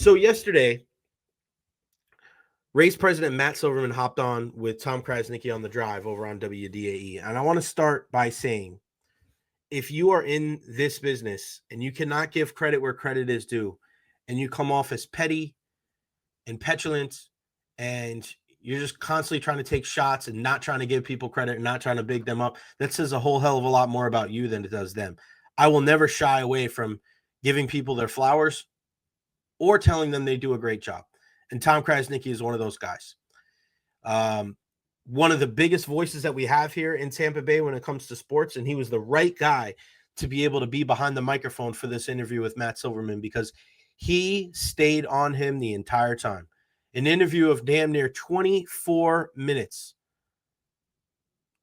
So yesterday, race president Matt Silverman hopped on with Tom Krasnicki on the drive over on WDAE. And I want to start by saying, if you are in this business and you cannot give credit where credit is due, and you come off as petty and petulant, and you're just constantly trying to take shots and not trying to give people credit and not trying to big them up, that says a whole hell of a lot more about you than it does them. I will never shy away from giving people their flowers or telling them they do a great job. And Tom Krasnicki is one of those guys. One of the biggest voices that we have here in Tampa Bay when it comes to sports, and he was the right guy to be able to be behind the microphone for this interview with Matt Silverman because he stayed on him the entire time. An interview of damn near 24 minutes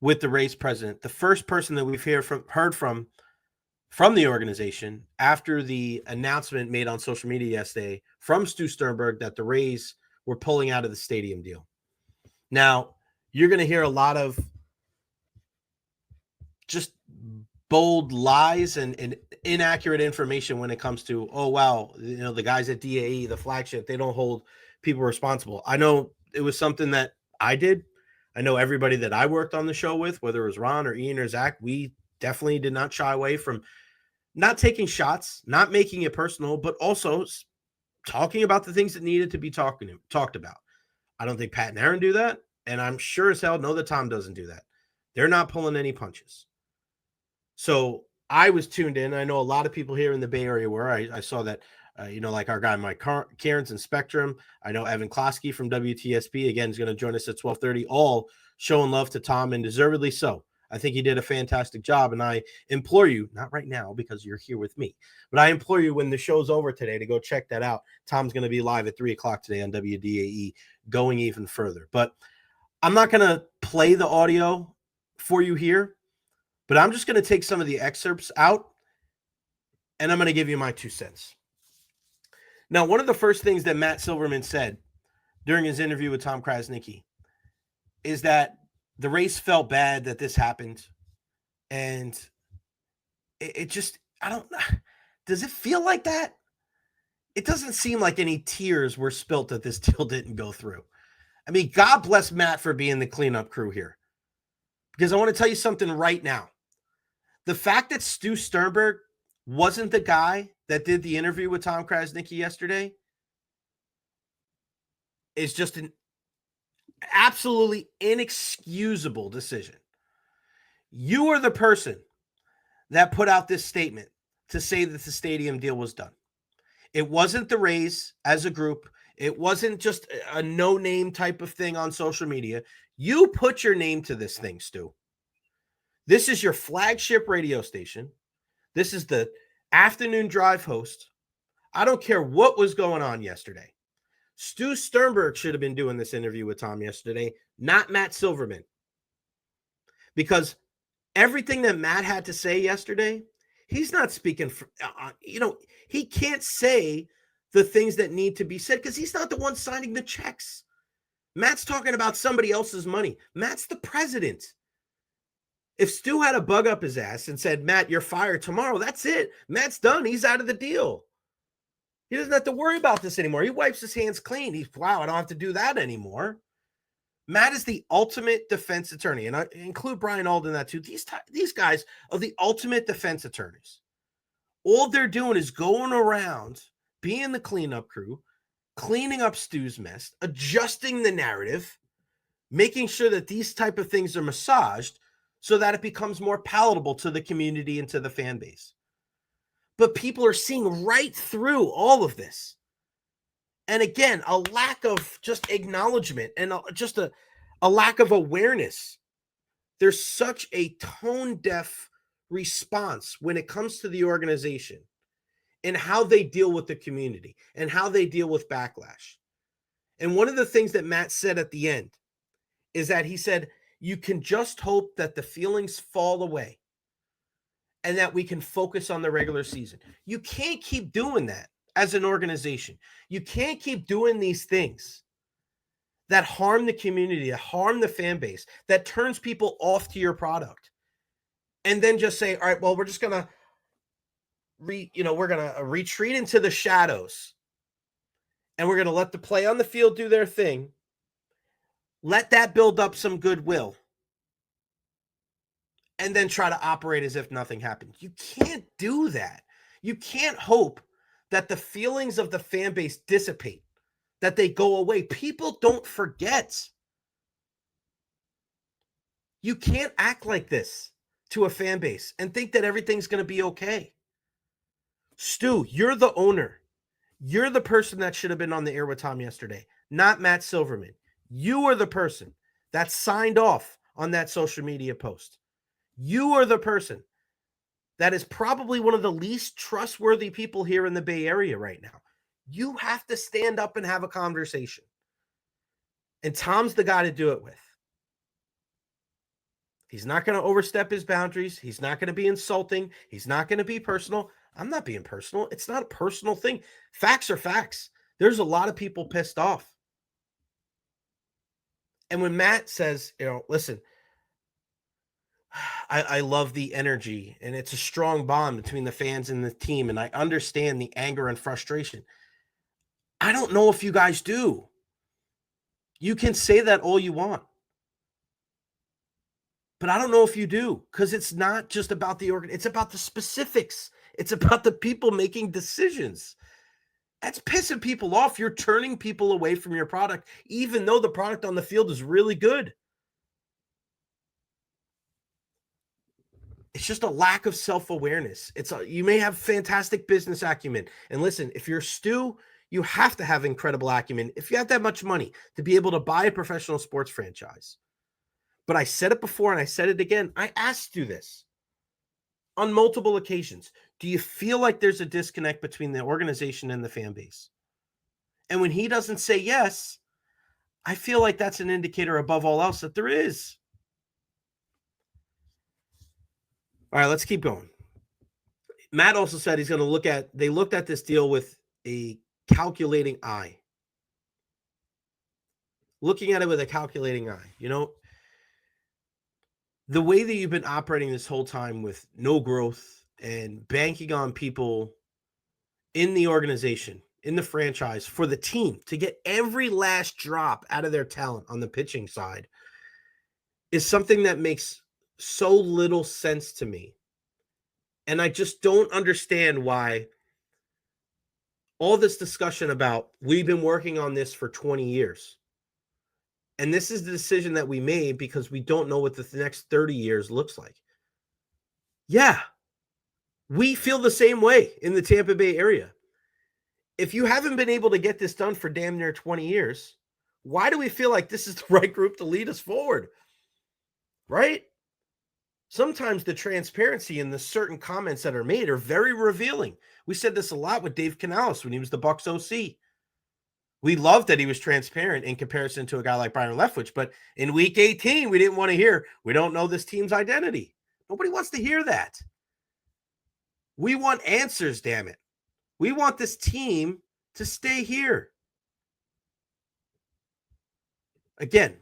with the race president, the first person that we've heard from the organization after the announcement made on social media yesterday from Stu Sternberg that the Rays were pulling out of the stadium deal. Now, you're going to hear a lot of just bold lies and inaccurate information when it comes to, oh, wow, the guys at DAE, the flagship, they don't hold people responsible. I know it was something that I did. I know everybody that I worked on the show with, whether it was Ron or Ian or Zach, we definitely did not shy away from not taking shots, not making it personal, but also talking about the things that needed to be talked about. I don't think Pat and Aaron do that, and I'm sure as hell know that Tom doesn't do that. They're not pulling any punches. So I was tuned in. I know a lot of people here in the Bay Area were. I saw that, like our guy Mike Cairns and Spectrum. I know Evan Klosky from WTSP, again, is going to join us at 12:30, all showing love to Tom, and deservedly so. I think he did a fantastic job, and I implore you, not right now because you're here with me, but I implore you when the show's over today to go check that out. Tom's going to be live at 3 o'clock today on WDAE, going even further. But I'm not going to play the audio for you here, but I'm just going to take some of the excerpts out, and I'm going to give you my 2 cents. Now, one of the first things that Matt Silverman said during his interview with Tom Krasnicki is that the race felt bad that this happened. And it just, I don't know. Does it feel like that? It doesn't seem like any tears were spilt that this deal didn't go through. I mean, God bless Matt for being the cleanup crew here. Because I want to tell you something right now. The fact that Stu Sternberg wasn't the guy that did the interview with Tom Krasnicki yesterday is just an absolutely inexcusable decision. You are the person that put out this statement to say that the stadium deal was done. It wasn't the Rays as a group. It wasn't just a no-name type of thing on social media. You put your name to this thing, Stu. This is your flagship radio station. This is the afternoon drive host. I don't care what was going on yesterday. Stu Sternberg should have been doing this interview with Tom yesterday, not Matt Silverman. Because everything that Matt had to say yesterday, he's not speaking for, he can't say the things that need to be said because he's not the one signing the checks. Matt's talking about somebody else's money. Matt's the president. If Stu had a bug up his ass and said, Matt, you're fired tomorrow, that's it. Matt's done. He's out of the deal. He doesn't have to worry about this anymore. He wipes his hands clean. Wow, I don't have to do that anymore. Matt is the ultimate defense attorney, and I include Brian Alden in that too. These guys are the ultimate defense attorneys. All they're doing is going around, being the cleanup crew, cleaning up Stu's mess, adjusting the narrative, making sure that these type of things are massaged so that it becomes more palatable to the community and to the fan base. But people are seeing right through all of this. And again, a lack of just acknowledgement and just a lack of awareness. There's such a tone-deaf response when it comes to the organization and how they deal with the community and how they deal with backlash. And one of the things that Matt said at the end is that he said, you can just hope that the feelings fall away and that we can focus on the regular season. You can't keep doing that as an organization. You can't keep doing these things that harm the community, that harm the fan base, that turns people off to your product. And then just say, all right, well, we're just going to retreat into the shadows and we're going to let the play on the field do their thing. Let that build up some goodwill, and then try to operate as if nothing happened. You can't do that. You can't hope that the feelings of the fan base dissipate, that they go away. People don't forget. You can't act like this to a fan base and think that everything's going to be okay. Stu, you're the owner. You're the person that should have been on the air with Tom yesterday, not Matt Silverman. You are the person that signed off on that social media post. You are the person that is probably one of the least trustworthy people here in the Bay Area right now. You have to stand up and have a conversation. And Tom's the guy to do it with. He's not going to overstep his boundaries. He's not going to be insulting. He's not going to be personal. I'm not being personal. It's not a personal thing. Facts are facts. There's a lot of people pissed off. And when Matt says, listen, I love the energy, and it's a strong bond between the fans and the team, and I understand the anger and frustration. I don't know if you guys do. You can say that all you want. But I don't know if you do, because it's not just about the organ. It's about the specifics. It's about the people making decisions. That's pissing people off. You're turning people away from your product, even though the product on the field is really good. It's just a lack of self-awareness. You may have fantastic business acumen. And listen, if you're Stu, you have to have incredible acumen if you have that much money to be able to buy a professional sports franchise. But I said it before and I said it again. I asked you this on multiple occasions. Do you feel like there's a disconnect between the organization and the fan base? And when he doesn't say yes, I feel like that's an indicator above all else that there is. All right, let's keep going. Matt also said he's going to they looked at this deal with a calculating eye. Looking at it with a calculating eye. The way that you've been operating this whole time with no growth and banking on people in the organization, in the franchise, for the team to get every last drop out of their talent on the pitching side is something that makes so little sense to me. And I just don't understand why all this discussion about we've been working on this for 20 years. And this is the decision that we made because we don't know what the next 30 years looks like. Yeah, we feel the same way in the Tampa Bay area. If you haven't been able to get this done for damn near 20 years, why do we feel like this is the right group to lead us forward? Right? Sometimes the transparency in the certain comments that are made are very revealing. We said this a lot with Dave Canales when he was the Bucs OC. We loved that he was transparent in comparison to a guy like Byron Leftwich, but in week 18, we didn't want to hear, we don't know this team's identity. Nobody wants to hear that. We want answers, damn it. We want this team to stay here. Again,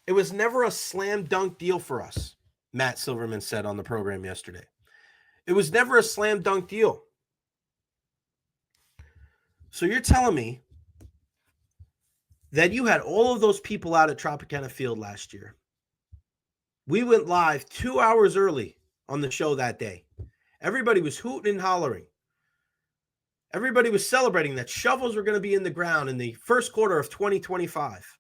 it was never a slam dunk deal for us, Matt Silverman said on the program yesterday. It was never a slam dunk deal. So you're telling me that you had all of those people out at Tropicana Field last year. We went live 2 hours early on the show that day. Everybody was hooting and hollering. Everybody was celebrating that shovels were going to be in the ground in the first quarter of 2025.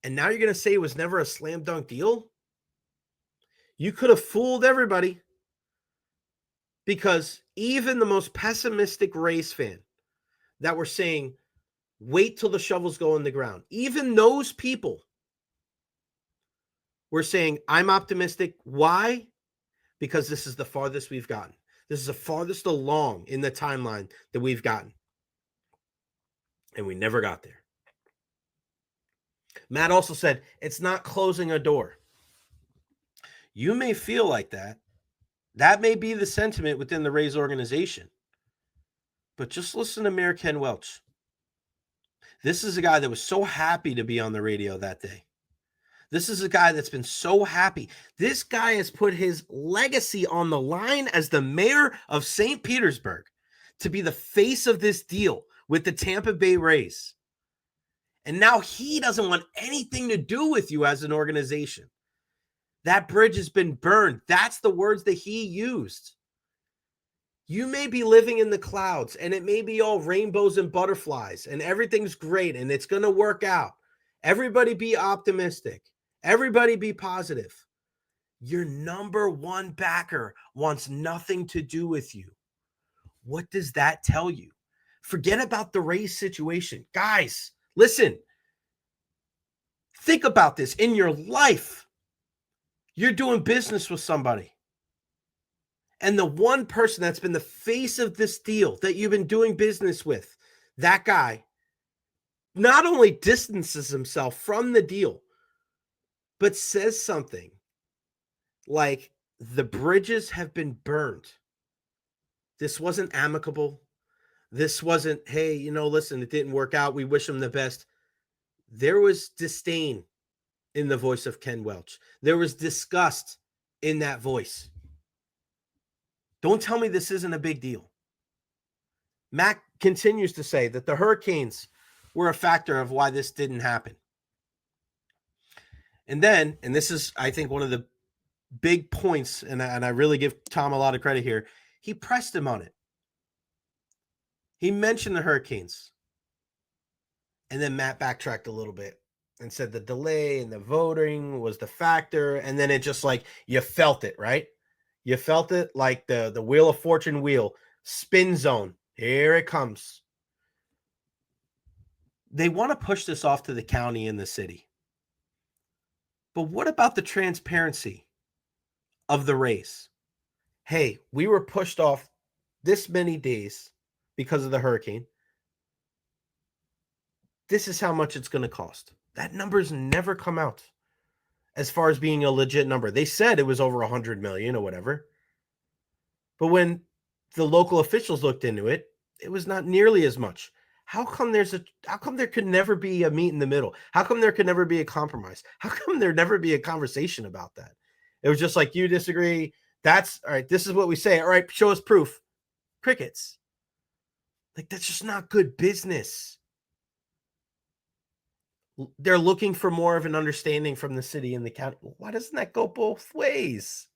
And now you're going to say it was never a slam dunk deal? You could have fooled everybody, because even the most pessimistic Rays fan that were saying, wait till the shovels go in the ground, even those people were saying, I'm optimistic. Why? Because this is the farthest we've gotten. This is the farthest along in the timeline that we've gotten. And we never got there. Matt also said, it's not closing a door. You may feel like that. That may be the sentiment within the Rays organization. But just listen to Mayor Ken Welch. This is a guy that was so happy to be on the radio that day. This is a guy that's been so happy. This guy has put his legacy on the line as the mayor of St. Petersburg to be the face of this deal with the Tampa Bay Rays. And now he doesn't want anything to do with you as an organization. That bridge has been burned. That's the words that he used. You may be living in the clouds and it may be all rainbows and butterflies and everything's great and it's going to work out. Everybody be optimistic. Everybody be positive. Your number one backer wants nothing to do with you. What does that tell you? Forget about the Rays situation. Guys, listen. Think about this. In your life, you're doing business with somebody. And the one person that's been the face of this deal that you've been doing business with, that guy, not only distances himself from the deal, but says something like, the bridges have been burned. This wasn't amicable. This wasn't, hey, listen, it didn't work out. We wish him the best. There was disdain in the voice of Ken Welch. There was disgust in that voice. Don't tell me this isn't a big deal. Mac continues to say that the Hurricanes were a factor of why this didn't happen. And then, and this is, I think, one of the big points, and I really give Tom a lot of credit here, he pressed him on it. He mentioned the Hurricanes. And then Matt backtracked a little bit and said the delay and the voting was the factor. And then it just like, you felt it, right? You felt it like the Wheel of Fortune wheel, spin zone. Here it comes. They want to push this off to the county and the city. But what about the transparency of the race? Hey, we were pushed off this many days because of the hurricane. This is how much it's going to cost. That number's never come out as far as being a legit number. They said it was over 100 million or whatever. But when the local officials looked into it, it was not nearly as much. How come there could never be a meet in the middle? How come there could never be a compromise? How come there never be a conversation about that? It was just like, you disagree. That's all right. This is what we say. All right, show us proof. Crickets. Like, that's just not good business. They're looking for more of an understanding from the city and the county. Why doesn't that go both ways?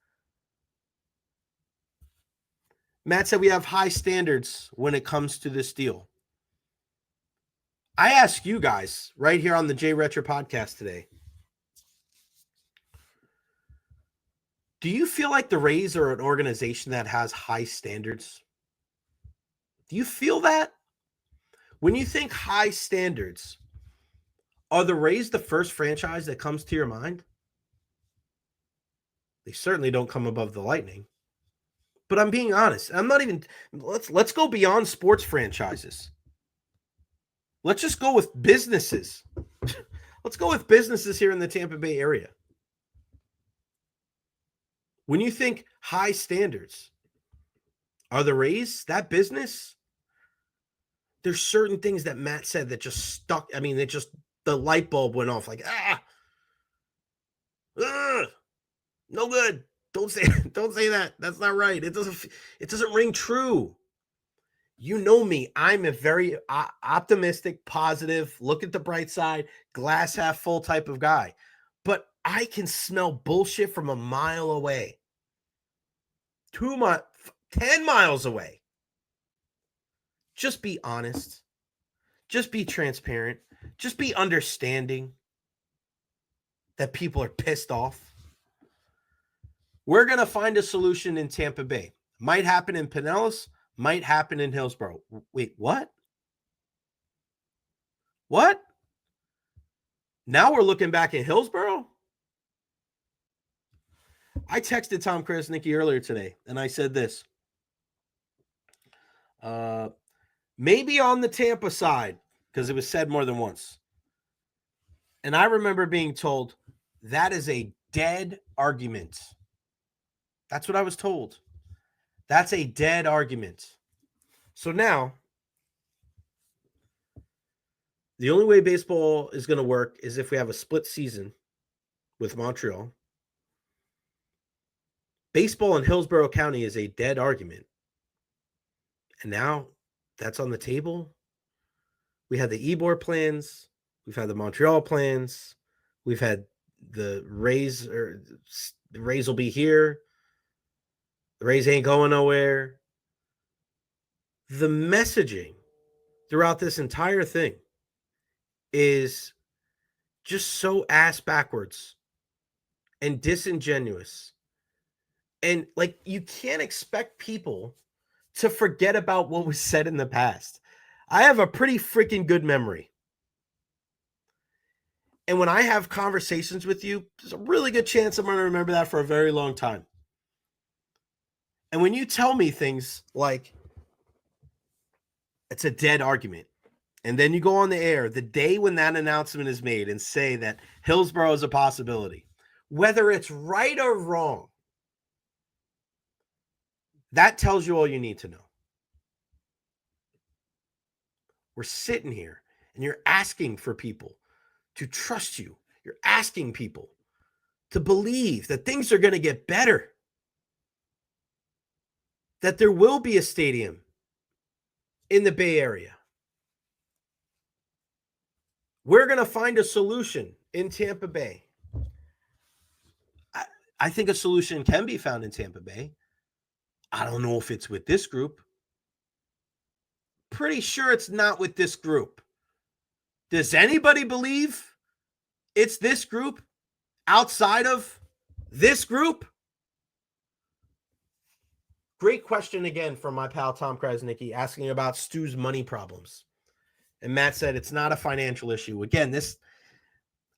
Matt said we have high standards when it comes to this deal. I ask you guys right here on the Recher podcast today, do you feel like the Rays are an organization that has high standards? Do you feel that? When you think high standards, are the Rays the first franchise that comes to your mind? They certainly don't come above the Lightning. But I'm being honest. I'm not even let's go beyond sports franchises. Let's just go with businesses. Let's go with businesses here in the Tampa Bay area. When you think high standards, are the Rays that business? There's certain things that Matt said that just stuck. I mean, the light bulb went off like, no good. Don't say that. That's not right. It doesn't ring true. You know me. I'm a very optimistic, positive, look at the bright side, glass half full type of guy. But I can smell bullshit from a mile away. 10 miles away. Just be honest. Just be transparent. Just be understanding that people are pissed off. We're going to find a solution in Tampa Bay. Might happen in Pinellas, might happen in Hillsborough. Wait, what? What? Now we're looking back at Hillsborough? I texted Tom Krasnicki earlier today, and I said this. Maybe on the Tampa side, because it was said more than once. And I remember being told, that is a dead argument. That's what I was told. That's a dead argument. So now, the only way baseball is going to work is if we have a split season with Montreal. Baseball in Hillsborough County is a dead argument. And now that's on the table. We had the Ybor plans. We've had the Montreal plans. We've had the Rays, or the Rays will be here. The Rays ain't going nowhere. The messaging throughout this entire thing is just so ass backwards and disingenuous. And like, you can't expect people to forget about what was said in the past. I have a pretty freaking good memory. And when I have conversations with you, there's a really good chance I'm going to remember that for a very long time. And when you tell me things like it's a dead argument, and then you go on the air the day when that announcement is made and say that Hillsborough is a possibility, whether it's right or wrong, that tells you all you need to know. We're sitting here and you're asking for people to trust you. You're asking people to believe that things are going to get better, that there will be a stadium in the Bay Area. We're going to find a solution in Tampa Bay. I think a solution can be found in Tampa Bay. I don't know if it's with this group. Pretty sure it's not with this group. Does anybody believe it's this group outside of this group? Great question again from my pal Tom Krasnicki asking about Stu's money problems. And Matt said it's not a financial issue. Again,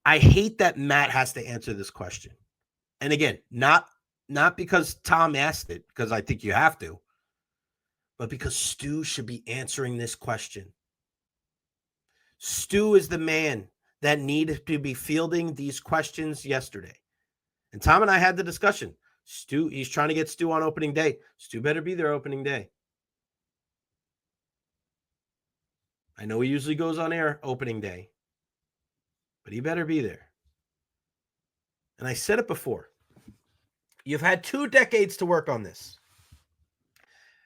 I hate that Matt has to answer this question. And again, not because Tom asked it, because I think you have to, but because Stu should be answering this question. Stu is the man that needed to be fielding these questions yesterday. And Tom and I had the discussion. Stu, he's trying to get Stu on opening day. Stu better be there opening day. I know he usually goes on air opening day, but he better be there. And I said it before. You've had 2 decades to work on this.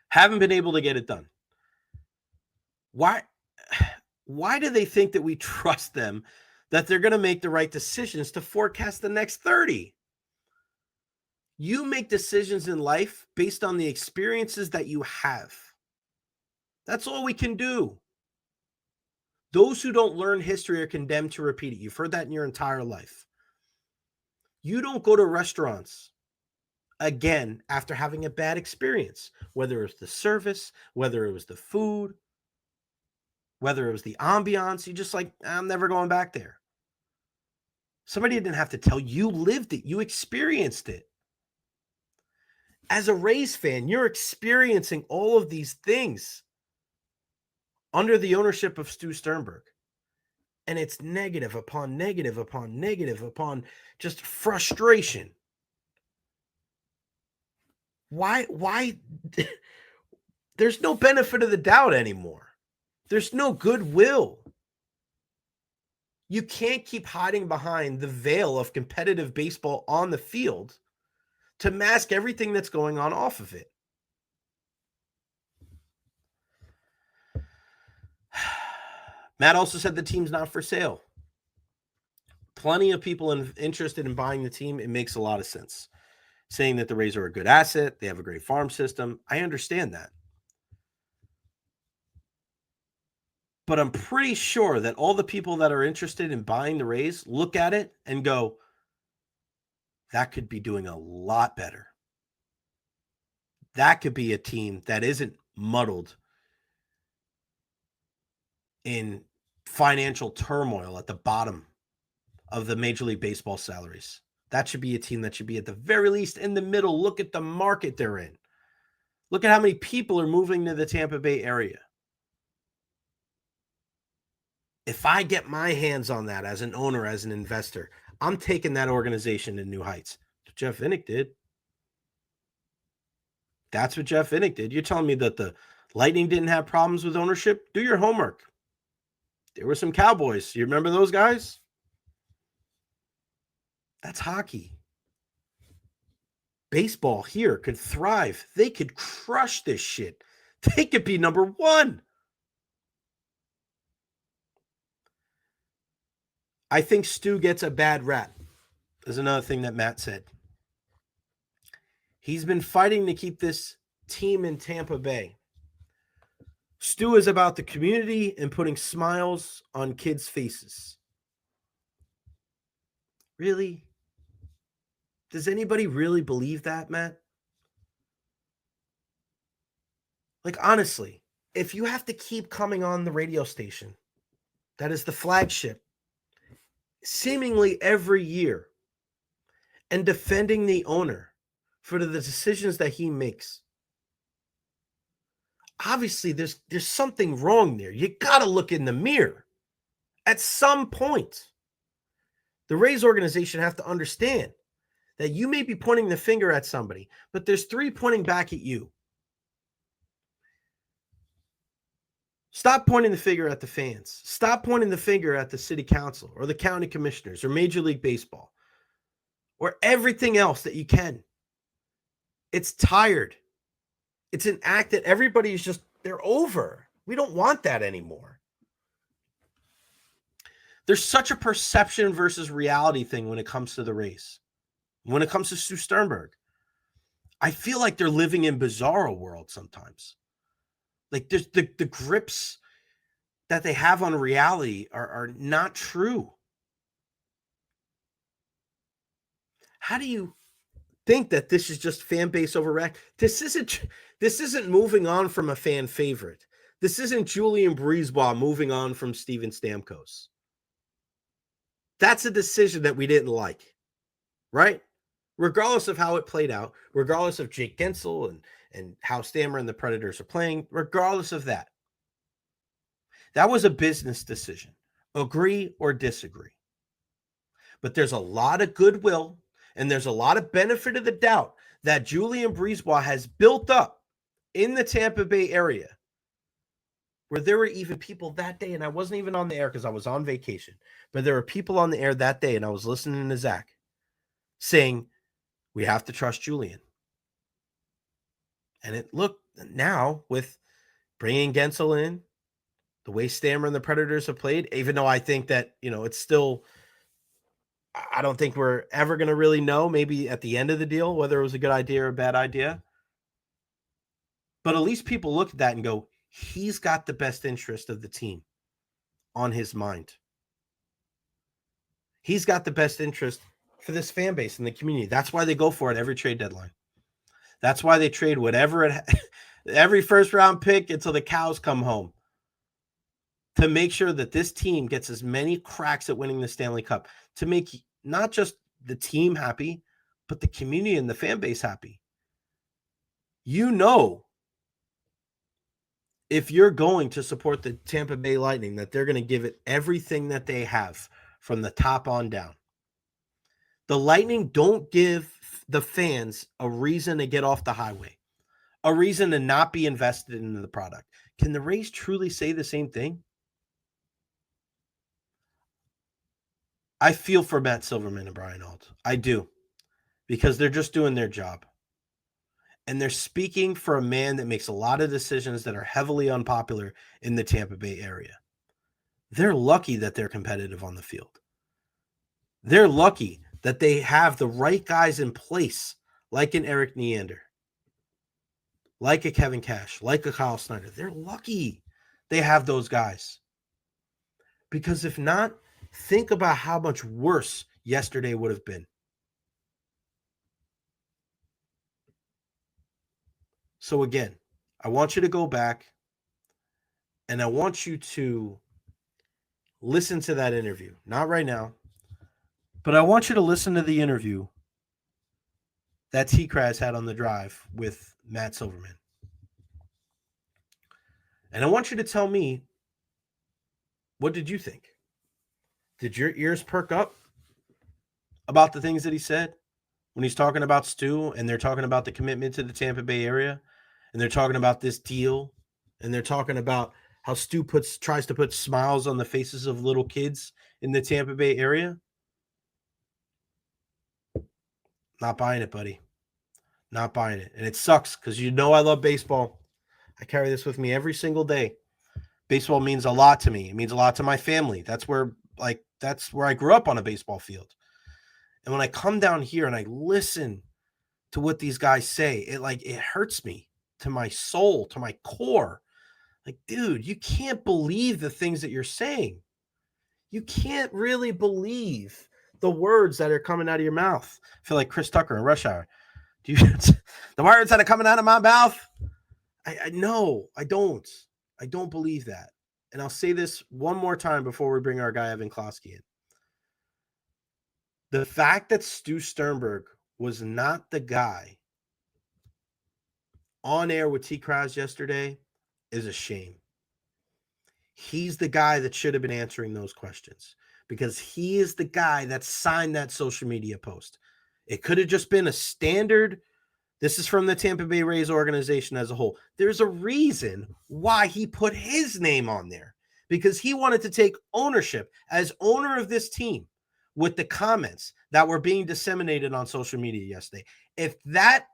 Haven't been able to get it done. Why do they think that we trust them, that they're going to make the right decisions to forecast the next 30? You make decisions in life based on the experiences that you have. That's all we can do. Those who don't learn history are condemned to repeat it. You've heard that in your entire life. You don't go to restaurants again after having a bad experience, whether it's the service, whether it was the food, whether it was the ambiance. You just like, I'm never going back there. Somebody didn't have to tell you. You lived it. You experienced it. As a Rays fan, you're experiencing all of these things under the ownership of Stu Sternberg. And it's negative upon negative upon negative upon just frustration. Why? There's no benefit of the doubt anymore. There's no goodwill. You can't keep hiding behind the veil of competitive baseball on the field to mask everything that's going on off of it. Matt also said the team's not for sale. Plenty of people interested in buying the team. It makes a lot of sense. Saying that the Rays are a good asset, they have a great farm system. I understand that. But I'm pretty sure that all the people that are interested in buying the Rays look at it and go, that could be doing a lot better. That could be a team that isn't muddled in financial turmoil at the bottom of the Major League Baseball salaries. That should be a team that should be at the very least in the middle. Look at the market they're in. Look at how many people are moving to the Tampa Bay area. If I get my hands on that as an owner, as an investor, I'm taking that organization to new heights. Jeff Vinnick did. That's what Jeff Vinnick did. You're telling me that the Lightning didn't have problems with ownership? Do your homework. There were some Cowboys. You remember those guys? That's hockey. Baseball here could thrive. They could crush this shit. They could be number 1. I think Stu gets a bad rap. Is another thing that Matt said. He's been fighting to keep this team in Tampa Bay. Stu is about the community and putting smiles on kids' faces. Really? Does anybody really believe that, Matt? Like, honestly, if you have to keep coming on the radio station, that is the flagship, seemingly every year, and defending the owner for the decisions that he makes, obviously there's something wrong there. You got to look in the mirror at some point. The Rays organization have to understand that you may be pointing the finger at somebody, but there's three pointing back at you. Stop pointing the finger at the fans. Stop pointing the finger at the city council or the county commissioners or Major League Baseball or everything else that you can. It's tired. It's an act that everybody's just, they're over. We don't want that anymore. There's such a perception versus reality thing when it comes to the Rays. When it comes to Stu Sternberg, I feel like they're living in bizarro world sometimes. Like there's the grips that they have on reality are not true. How do you think that this is just fan base overreact? This isn't moving on from a fan favorite. This isn't Julian Breezeball moving on from Steven Stamkos. That's a decision that we didn't like, right? Regardless of how it played out, regardless of Jake Gensel and how Stammer and the Predators are playing, regardless of that. That was a business decision. Agree or disagree. But there's a lot of goodwill and there's a lot of benefit of the doubt that Julian Breezeball has built up in the Tampa Bay area, where there were even people that day, and I wasn't even on the air because I was on vacation, but there were people on the air that day, and I was listening to Zach saying, we have to trust Julian. And it looked now with bringing Gensel in, the way Stammer and the Predators have played, even though I think that, it's still, I don't think we're ever going to really know maybe at the end of the deal whether it was a good idea or a bad idea. But at least people look at that and go, he's got the best interest of the team on his mind. He's got the best interest for this fan base and the community. That's why they go for it every trade deadline. That's why they trade whatever every first round pick until the cows come home, to make sure that this team gets as many cracks at winning the Stanley Cup, to make not just the team happy, but the community and the fan base happy. If you're going to support the Tampa Bay Lightning, that they're going to give it everything that they have from the top on down. The Lightning don't give the fans a reason to get off the highway, a reason to not be invested in the product. Can the Rays truly say the same thing? I feel for Matt Silverman and Brian Ault. I do, because they're just doing their job. And they're speaking for a man that makes a lot of decisions that are heavily unpopular in the Tampa Bay area. They're lucky that they're competitive on the field. They're lucky that they have the right guys in place, like an Eric Neander, like a Kevin Cash, like a Kyle Snyder. They're lucky they have those guys. Because if not, think about how much worse yesterday would have been. So again, I want you to go back and I want you to listen to that interview. Not right now, but I want you to listen to the interview that T-Kraz had on the drive with Matt Silverman. And I want you to tell me, what did you think? Did your ears perk up about the things that he said when he's talking about Stu and they're talking about the commitment to the Tampa Bay area and they're talking about this deal and they're talking about how Stu tries to put smiles on the faces of little kids in the Tampa Bay area? Not buying it, buddy. Not buying it. And it sucks because I love baseball. I carry this with me every single day. Baseball means a lot to me. It means a lot to my family. That's where, That's where I grew up, on a baseball field. And when I come down here and I listen to what these guys say, it hurts me to my soul, to my core. Like, dude, you can't believe the things that you're saying. You can't really believe the words that are coming out of your mouth. I feel like Chris Tucker in Rush Hour. The words that are coming out of my mouth? No, I don't. I don't believe that. And I'll say this one more time before we bring our guy Evan Klosky in. The fact that Stu Sternberg was not the guy on air with T. Krause yesterday is a shame. He's the guy that should have been answering those questions, because he is the guy that signed that social media post. It could have just been a standard. This is from the Tampa Bay Rays organization as a whole. There's a reason why he put his name on there, because he wanted to take ownership as owner of this team with the comments that were being disseminated on social media yesterday. If that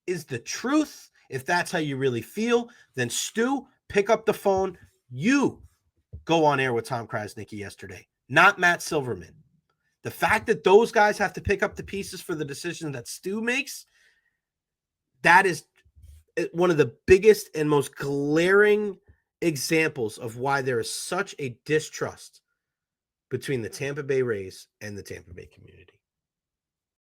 is the truth, if that's how you really feel, then Stu, pick up the phone. You go on air with Tom Krasnicki yesterday, not Matt Silverman. The fact that those guys have to pick up the pieces for the decision that Stu makes, that is one of the biggest and most glaring examples of why there is such a distrust between the Tampa Bay Rays and the Tampa Bay community.